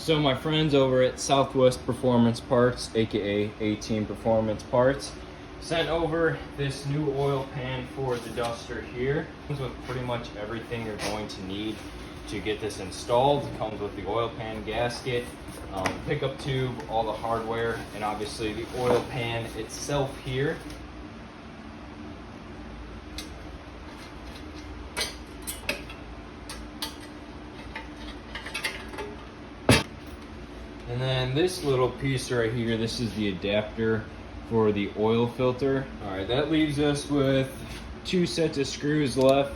So my friends over at Southwest Performance Parts, aka A-Team Performance Parts, sent over this new oil pan for the Duster here. It comes with pretty much everything you're going to need to get this installed. It comes with the oil pan gasket, pickup tube, all the hardware, and obviously the oil pan itself here. And then this little piece right here, this is the adapter for the oil filter. All right, that leaves us with 2 sets of screws left.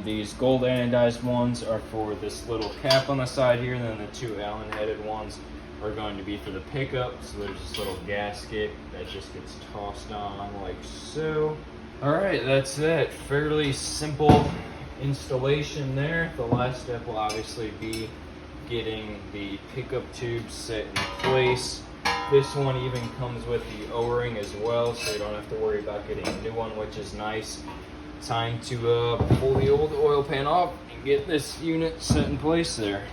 These gold anodized ones are for this little cap on the side here, and then the 2 Allen headed ones are going to be for the pickup. So there's this little gasket that just gets tossed on like so. All right, that's it. Fairly simple installation there. The last step will obviously be getting the pickup tube set in place. This one even comes with the O-ring as well, so you don't have to worry about getting a new one, which is nice. Time to pull the old oil pan off and get this unit set in place there.